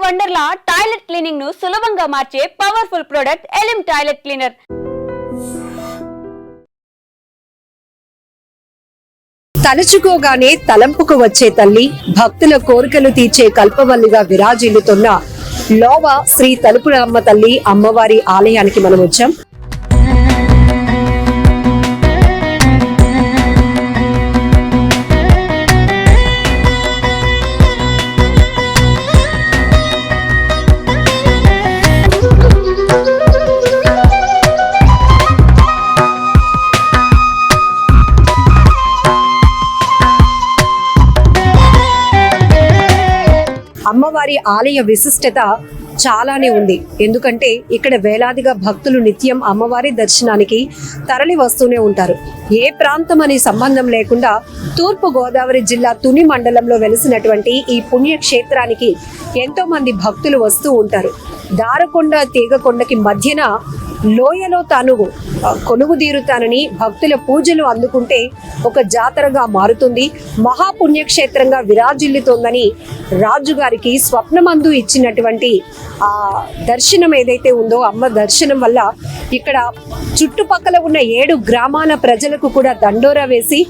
Wonderla toilet cleaning ను సులభంగా మార్చే పవర్ఫుల్ ప్రొడక్ట్ ఎలిమ్ టాయిలెట్ క్లీనర్. తలుచుకోగానే తలంపుకు వచ్చే తల్లి, భక్తుల కోరికలు తీర్చే కల్పవల్లిగా విరాజిల్లుతున్న లోవ శ్రీ తలుపులమ్మ తల్లి అమ్మవారి ఆలయానికి మనం వచ్చాం. అమ్మవారి ఆలయ విశిష్టత చాలానే ఉంది. ఎందుకంటే ఇక్కడ వేలాదిగా భక్తులు నిత్యం అమ్మవారి దర్శనానికి తరలి వస్తూనే ఉంటారు. ఏ ప్రాంతం అనే సంబంధం లేకుండా తూర్పు గోదావరి జిల్లా తుని మండలంలో వెలిసినటువంటి ఈ పుణ్యక్షేత్రానికి ఎంతో మంది భక్తులు వస్తూ ఉంటారు. దారకొండ తీగకొండకి మధ్యన లోయలో తాను కొలువుదీరుతానని భక్తుల పూజలు అందుకుంటే ఒక జాతరగా మారుతుంది, మహాపుణ్యక్షేత్రంగా విరాజిల్లుతోందని రాజుగారికి స్వప్నమందు ఇచ్చినటువంటి ఆ దర్శనం ఏదైతే ఉందో, అమ్మ దర్శనం వల్ల ఇక్కడ చుట్టుపక్కల ఉన్న 7 గ్రామాల ప్రజలకు కూడా దండోరా వేసి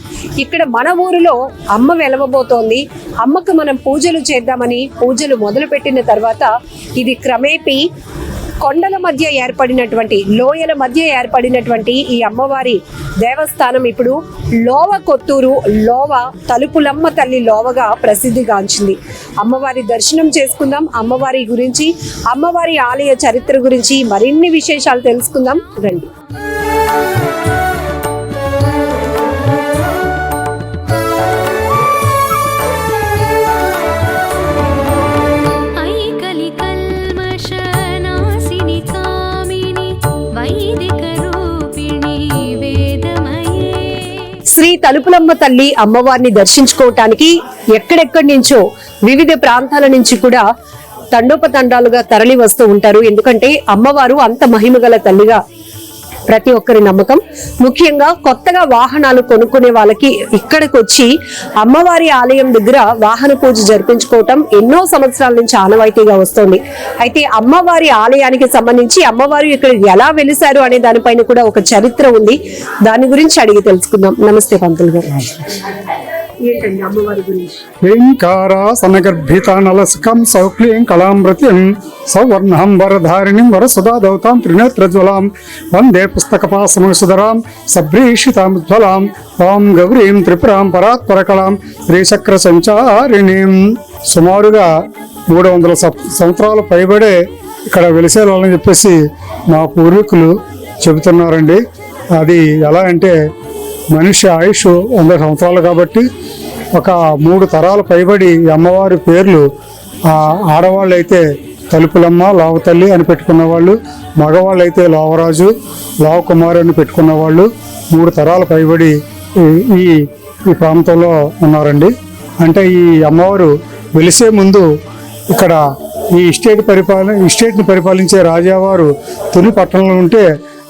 ఇక్కడ మన ఊరిలో అమ్మ వెలవబోతోంది, అమ్మకు మనం పూజలు చేద్దామని పూజలు మొదలుపెట్టిన తర్వాత ఇది క్రమేపీ కొండల మధ్య ఏర్పడినటువంటి, లోయల మధ్య ఏర్పడినటువంటి ఈ అమ్మవారి దేవస్థానం ఇప్పుడు లోవ కొత్తూరు లోవ తలుపులమ్మ తల్లి లోవగా ప్రసిద్ధిగాంచింది. అమ్మవారి దర్శనం చేసుకుందాం, అమ్మవారి గురించి, అమ్మవారి ఆలయ చరిత్ర గురించి మరిన్ని విశేషాలు తెలుసుకుందాం రండి. శ్రీ తలుపులమ్మ తల్లి అమ్మవారిని దర్శించుకోవటానికి ఎక్కడెక్కడి నుంచో వివిధ ప్రాంతాల నుంచి కూడా తండోపతండాలుగా తరలి వస్తూ ఉంటారు. ఎందుకంటే అమ్మవారు అంత మహిమగల తల్లిగా ప్రతి ఒక్కరి నమ్మకం. ముఖ్యంగా కొత్తగా వాహనాలు కొనుక్కునే వాళ్ళకి ఇక్కడికి వచ్చి అమ్మవారి ఆలయం దగ్గర వాహన పూజ జరిపించుకోవటం ఎన్నో సంవత్సరాల నుంచి ఆనవాయితీగా వస్తుంది. అయితే అమ్మవారి ఆలయానికి సంబంధించి అమ్మవారు ఇక్కడ ఎలా వెలిశారు అనే దానిపైన కూడా ఒక చరిత్ర ఉంది. దాని గురించి అడిగి తెలుసుకుందాం. నమస్తే పంతులు గారు. క్లీంకార సనగర్భిత నలస్కం సౌక్లీం కళామృతిం సౌవర్ణం వరధారిణిం వరసుధాదౌతాం త్రినేత్రజ్వలాం వందే పుస్తకపాసమసుధరాం సభ్రీషితాముజ్వలాం ఓం గౌరీం త్రిపురాం పరాత్పరకళాం శ్రీచక్ర సంచారిణీం. సుమారుగా 300 సంవత్సరాలు పైబడే ఇక్కడ వెలిసేయాలని చెప్పేసి మా పూర్వీకులు చెబుతున్నారండి. అది ఎలా అంటే మనిషి ఆయుష్ 100 సంవత్సరాలు కాబట్టి ఒక 3 తరాలు పైబడి అమ్మవారి పేర్లు, ఆడవాళ్ళు అయితే తలుపులమ్మ లావతల్లి అని పెట్టుకున్నవాళ్ళు, మగవాళ్ళు అయితే లావరాజు లావకుమారి అని పెట్టుకున్నవాళ్ళు 3 తరాలు పైబడి ఈ ప్రాంతంలో ఉన్నారండి. అంటే ఈ అమ్మవారు వెలిసే ముందు ఇక్కడ ఈ ఇస్టేట్ని పరిపాలించే రాజావారు తుని పట్టణంలో ఉంటే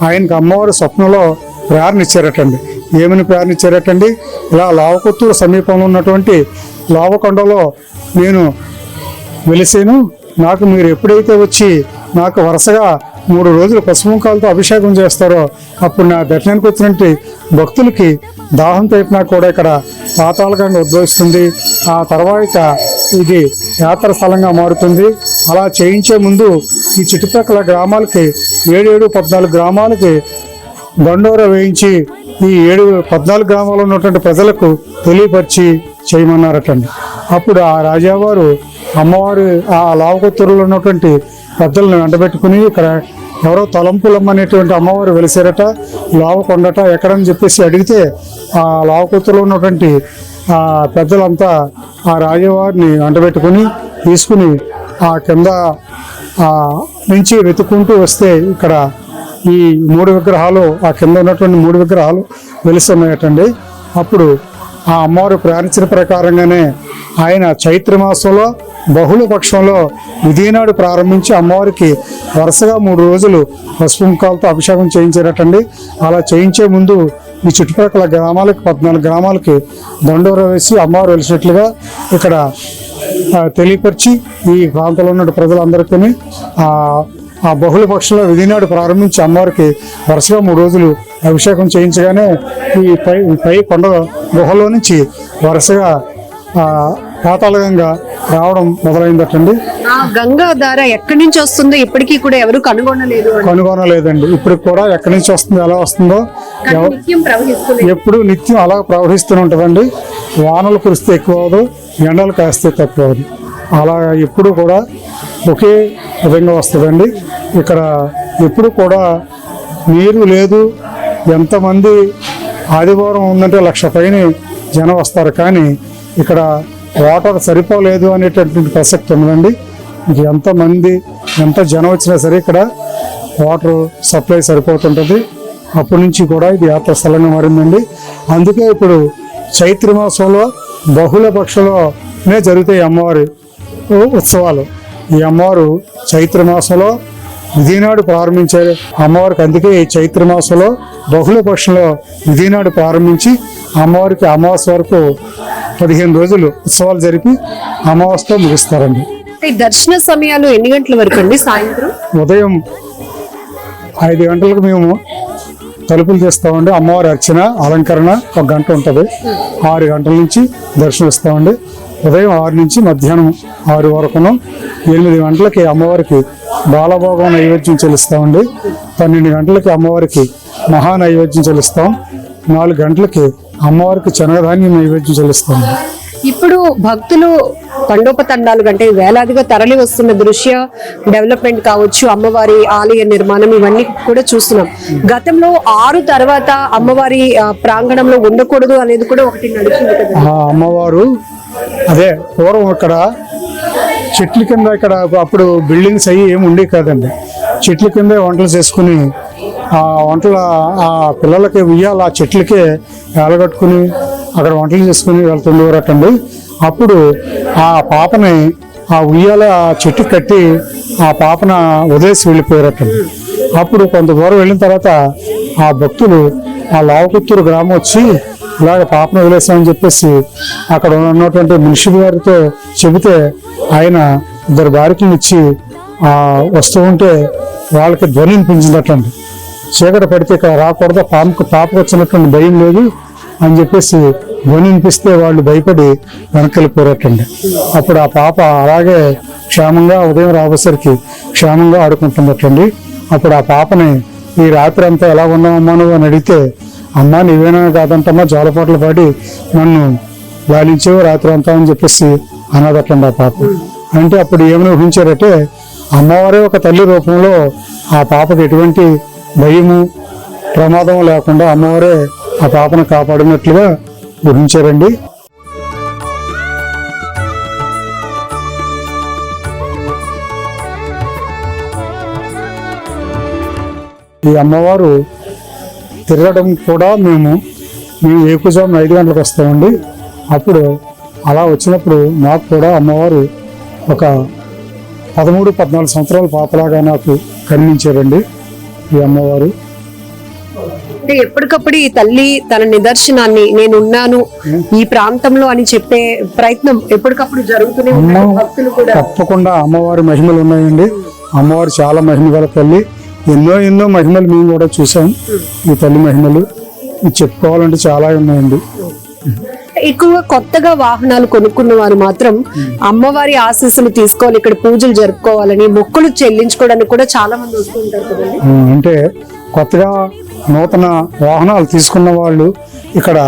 ఆయనకు అమ్మవారు స్వప్నంలో ప్రేరణ ఇచ్చారటండి. ఏమని ప్రేరణ ఇచ్చారటండి? ఇలా లావకొత్తూరు సమీపంలో ఉన్నటువంటి లావకొండలో నేను వెలిసాను, నాకు మీరు ఎప్పుడైతే వచ్చి నాకు వరుసగా 3 రోజులు పసుపుంకాలతో అభిషేకం చేస్తారో అప్పుడు నా దర్శనానికి వచ్చినట్టు భక్తులకి దాహం తైపినా కూడా ఇక్కడ పాతాళంగా ఉద్భవిస్తుంది. ఆ తర్వాత ఇది యాత్ర స్థలంగా మారుతుంది. అలా చేయించే ముందు ఈ చుట్టుపక్కల గ్రామాలకి 14 గ్రామాలకి దండోర వేయించి ఈ 14 గ్రామాల్లో ఉన్నటువంటి ప్రజలకు తెలియపరిచి చేయమన్నారటండి. అప్పుడు ఆ రాజావారు అమ్మవారు ఆ లావకొత్తూరులో ఉన్నటువంటి పెద్దలను వెంటబెట్టుకుని ఇక్కడ ఎవరో తలంపులమ్మ అనేటువంటి అమ్మవారు వెలిసారట, లావకొండట ఎక్కడని చెప్పేసి అడిగితే ఆ లావకొత్తూరులో ఉన్నటువంటి ఆ పెద్దలంతా ఆ రాజావారిని వెంటబెట్టుకుని తీసుకుని ఆ కింద నుంచి వెతుక్కుంటూ వస్తే ఇక్కడ ఈ 3 విగ్రహాలు, ఆ కింద ఉన్నటువంటి 3 విగ్రహాలు వెలుస్తున్నాయటండి. అప్పుడు ఆ అమ్మవారు ప్రార్థించిన ప్రకారంగానే ఆయన చైత్రమాసంలో బహుళపక్షంలో విధినాడు ప్రారంభించి అమ్మవారికి వరుసగా 3 రోజులు పసుపుంకాలతో అభిషేకం చేయించారటండి. అలా చేయించే ముందు ఈ చుట్టుపక్కల గ్రామాలకి 14 గ్రామాలకి దండోర వేసి అమ్మవారు వెలిసినట్లుగా ఇక్కడ తెలియపరిచి ఈ ప్రాంతంలో ఉన్న ప్రజలందరికీ ఆ బహుళ పక్షుల విధినాడు ప్రారంభించి అమ్మవారికి వరుసగా 3 రోజులు అభిషేకం చేయించగానే ఈ పై కొండ గుహలో నుంచి వరుసగా పాతాళంగా రావడం మొదలైందటండి. ఆ గంగా ధార ఎక్కడి నుంచి వస్తుందో ఇప్పటికీ కూడా ఎవరు కనుగొనలేదండి. ఇప్పటికి కూడా ఎక్కడి నుంచి వస్తుందో ఎలా వస్తుందో ఎప్పుడు నిత్యం అలా ప్రవహిస్తూనే ఉంటుందండి. వానలు కురిస్తే ఎక్కువ అవదు, ఎండలు కాస్తే తక్కువ అవదు. అలా ఎప్పుడు కూడా ఒకే విధంగా వస్తుందండి. ఇక్కడ ఎప్పుడు కూడా నీరు లేదు. ఎంతమంది ఆదివారం ఉందంటే 1,00,000 పైన జనం వస్తారు, కానీ ఇక్కడ వాటర్ సరిపోలేదు అనేటటువంటి ప్రసక్తి ఉందండి. ఎంతమంది ఎంత జనం వచ్చినా సరే ఇక్కడ వాటర్ సప్లై సరిపోతుంటుంది. అప్పటి నుంచి కూడా ఇది యాత్ర స్థలంగా మారిందండి. అందుకే ఇప్పుడు చైత్ర మాసంలో బహుళ పక్షులనే జరుగుతాయి అమ్మవారి ఉత్సవాలు. ఈ అమ్మవారు చైత్ర మాసంలో విధినాడు ప్రారంభించే అమ్మవారికి, అందుకే ఈ చైత్ర మాసంలో బహుళ పక్షులో విధినాడు ప్రారంభించి అమ్మవారికి అమావాస్య వరకు 15 రోజులు ఉత్సవాలు జరిపి అమావాస్యతో ముగిస్తారండి. దర్శన సమయాలు ఎన్ని గంటల వరకు అండి? సాయంత్రం ఉదయం 5 గంటలకు మేము తలుపులు తీస్తామండి. అమ్మవారి అర్చన అలంకరణ 1 గంట ఉంటుంది. 6 గంటల నుంచి దర్శనం ఇస్తామండి. ఉదయం 6 నుంచి మధ్యాహ్నం 6 వరకును. 8 గంటలకి అమ్మవారికి బాలభోగం నైవేద్యం చెల్లిస్తామండి. 12 గంటలకి అమ్మవారికి మహా నైవేద్యం చెల్లిస్తాం. 4 గంటలకి అమ్మవారికి శనగధాన్యం నైవేద్యం చెల్లిస్తాం. ఇప్పుడు భక్తులు తండోపతండాలు కంటే వేలాదిగా తరలి వస్తున్న దృశ్య డెవలప్మెంట్ కావచ్చు, అమ్మవారి ఆలయ నిర్మాణం, ఇవన్నీ కూడా చూస్తున్నాం. గతంలో 6 తర్వాత అమ్మవారి ప్రాంగణంలో ఉండకూడదు అనేది కూడా ఒకటి నడిచింది కదా. అమ్మవారు అదే పూర్వం ఇక్కడ చెట్ల కింద, ఇక్కడ అప్పుడు బిల్డింగ్స్ అయ్యి ఏమి ఉండే కాదండి. చెట్ల కింద వంటలు చేసుకుని ఆ వంటల ఆ పిల్లలకి ఉయ్యాల ఆ చెట్లకే ఏలగట్టుకుని అక్కడ వంటలు చేసుకుని వెళ్తుండేవారటండి. అప్పుడు ఆ పాపని ఆ ఉయ్యాల ఆ చెట్టు కట్టి ఆ పాపన వదిలేసి వెళ్ళిపోయారటండి. అప్పుడు కొంత దూరం వెళ్ళిన తర్వాత ఆ భక్తులు ఆ లావకుత్తూరు గ్రామం వచ్చి ఇలాగ పాపను వదిలేసామని చెప్పేసి అక్కడ ఉన్నటువంటి మున్సిపల్ గారితో చెబితే ఆయన 2 బారికలను ఇచ్చి వస్తూ ఉంటే వాళ్ళకి ధ్వని వినిపించిందటండి. చీకటి పడితే ఇక్కడ రాకూడదు, పాపకు వచ్చినటువంటి భయం లేదు అని చెప్పేసి ధ్వని వినిపిస్తే వాళ్ళు భయపడి వెనక్కి వెళ్ళిపోరటండి. అప్పుడు ఆ పాప అలాగే క్షేమంగా ఉదయం రాబోసరికి క్షేమంగా ఆడుకుంటుందటండి. అప్పుడు ఆ పాపని ఈ రాత్రి అంతా ఎలా ఉన్నామమ్మా నువ్వు అని అడిగితే, అమ్మా నీవేనా కాదంటమ్మా, జోలపాటలు పాడి నన్ను లాలించేవు రాత్రి అంతా అని చెప్పేసి అన్నదటండి ఆ పాప. అంటే అప్పుడు ఏమని ఊహించారంటే అమ్మవారే ఒక తల్లి రూపంలో ఆ పాపకి ఎటువంటి భయము ప్రమాదం లేకుండా అమ్మవారే ఆ పాపను కాపాడినట్లుగా ఊహించారండి. ఈ అమ్మవారు తిరగడం కూడా మేము ఏకుజామున 5 గంటలకు వస్తామండి. అప్పుడు అలా వచ్చినప్పుడు నాకు కూడా అమ్మవారు ఒక 13-14 సంవత్సరాల పాపలాగా నాకు కనిపించారండి ఈ అమ్మవారు. అంటే ఎప్పటికప్పుడు ఈ తల్లి తన నిదర్శనాన్ని నేనున్నాను ఈ ప్రాంతంలో అని చెప్పే ప్రయత్నం ఎప్పటికప్పుడు జరుగుతూనే ఉంటుంది. భక్తులు కూడా తప్పకుండా అమ్మవారి మహిమలు ఉన్నాయండి. అమ్మవారు చాలా మహిమ గల తల్లి. ఎన్నో మహిమలు మేము కూడా చూసాం. ఈ తల్లి మహిమలు చెప్పుకోవాలంటే చాలా ఉన్నాయండి. ఎక్కువ కొత్తగా వాహనాలు కొనుక్కున్న వారు మాత్రం అమ్మవారి ఆశీస్సులు తీసుకోవాలి, ఇక్కడ పూజలు జరుపుకోవాలని మొక్కులు చెల్లించుకోవడానికి కూడా చాలా మంది వస్తూ ఉంటారు కదండి. అంటే కొత్తగా నూతన వాహనాలు తీసుకున్న వాళ్ళు ఇక్కడ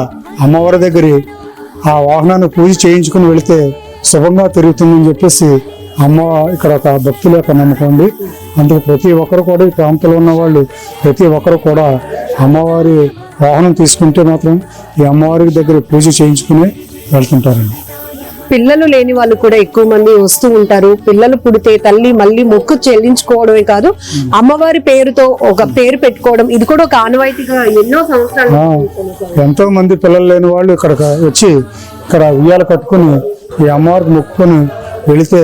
అమ్మవారి దగ్గర ఆ వాహనాన్ని పూజ చేయించుకుని వెళితే శుభంగా తిరుగుతుందని చెప్పేసి అమ్మ ఇక్కడ ఒక భక్తుల యొక్క నమ్మకం ఉంది. అందుకు ప్రతి ఒక్కరు కూడా ఈ ప్రాంతంలో ఉన్న వాళ్ళు ప్రతి ఒక్కరు కూడా అమ్మవారి వాహనం తీసుకుంటే మాత్రం ఈ అమ్మవారి దగ్గర పూజ చేయించుకుని వెళ్తుంటారండి. పిల్లలు లేని వాళ్ళు కూడా ఎక్కువ మంది వస్తూ ఉంటారు. పిల్లలు పుడితే తల్లి మళ్ళీ మొక్కు చెల్లించుకోవడమే కాదు, అమ్మవారి పేరుతో ఒక పేరు పెట్టుకోవడం, ఇది కూడా ఒక ఆనవాయితీగా ఎన్నో సంవత్సరాలు. ఎంతో మంది పిల్లలు లేని వాళ్ళు ఇక్కడ వచ్చి ఇక్కడ ఉయ్యాలు కట్టుకుని ఈ అమ్మవారికి మొక్కుకొని వెళితే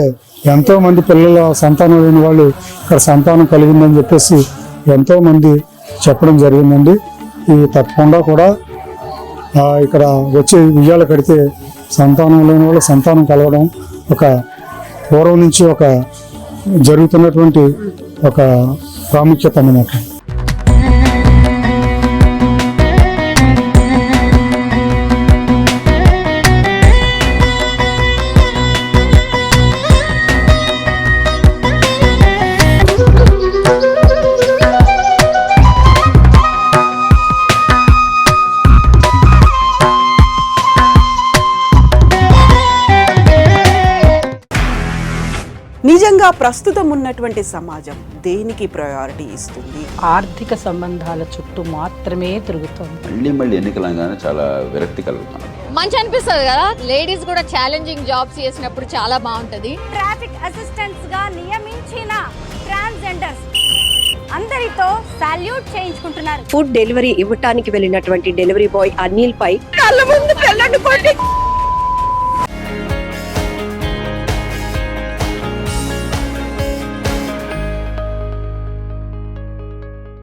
ఎంతో మంది పిల్లల సంతానం లేని వాళ్ళు ఇక్కడ సంతానం కలిగిందని చెప్పేసి ఎంతో మంది చెప్పడం జరిగిందండి. ఇవి తప్పకుండా కూడా ఇక్కడ వచ్చి ఉయ్యాల కడితే సంతానం లేని వాళ్ళు సంతానం కలగడం ఒక పూర్వం నుంచి ఒక జరుగుతున్నటువంటి ఒక ప్రాముఖ్యత అన్నమాట. నిజంగా ప్రస్తుతం ఉన్నటువంటి సమాజం దేనికి ప్రయారిటీ ఇస్తుంది? ఆర్థిక సంబంధాల చుట్టూ మాత్రమే తిరుగుతుంది. మళ్ళీ ఎన్నికలంగానే చాలా విరక్తి కలుగుతాం. మంచి అనిపిస్తుంది కదా, లేడీస్ కూడా ఛాలెంజింగ్ జాబ్స్ చేసినప్పుడు చాలా బాగుంటది. ట్రాఫిక్ అసిస్టెంట్స్ గా నియమించిన ట్రాన్స్జెండర్స్ అందరితో సాల్యూట్ చేయించుకుంటున్నారు. ఫుడ్ డెలివరీ ఇవ్వటానికి వెళ్ళినటువంటి డెలివరీ బాయ్ అనిల్ పై కళ్ళ ముందు